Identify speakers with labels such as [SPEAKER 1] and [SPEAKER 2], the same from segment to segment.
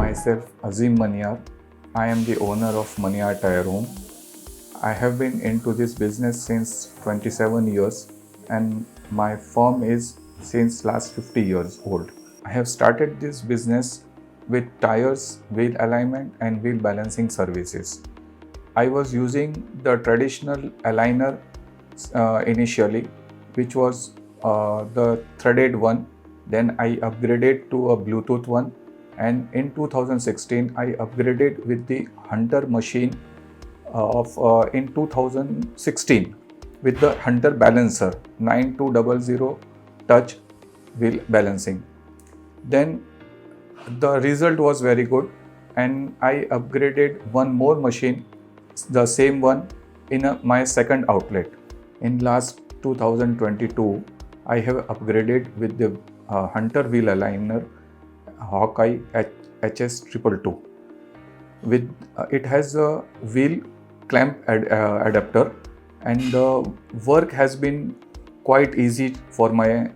[SPEAKER 1] myself Azeem Maniar. I am the owner of Maniar Tyre Home. I have been into this business since 27 years and my firm is since last 50 years old. I have started this business with tires, wheel alignment and wheel balancing services. I was using the traditional aligner initially, which was the threaded one. Then I upgraded to a Bluetooth one, and in 2016 I upgraded with the Hunter machine in 2016 with the Hunter Balancer 9200 touch wheel balancing. Then the result was very good, and I upgraded one more machine, the same one, in my second outlet. In last 2022, I have upgraded with the Hunter wheel aligner Hawkeye HS222. With it has a wheel clamp adapter, and the work has been quite easy for my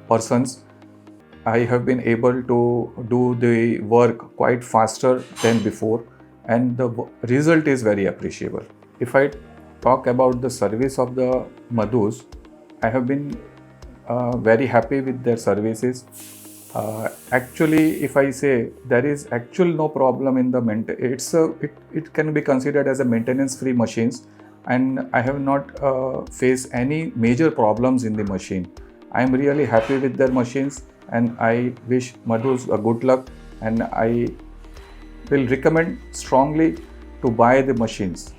[SPEAKER 1] persons. I have been able to do the work quite faster than before, and the result is very appreciable. If I talk about the service of the Madhus, I have been very happy with their services. Actually, if I say there is no problem in the it can be considered as a maintenance-free machines, and I have not faced any major problems in the machine. I am really happy with their machines, and I wish Madhus a good luck, and I will recommend strongly to buy the machines.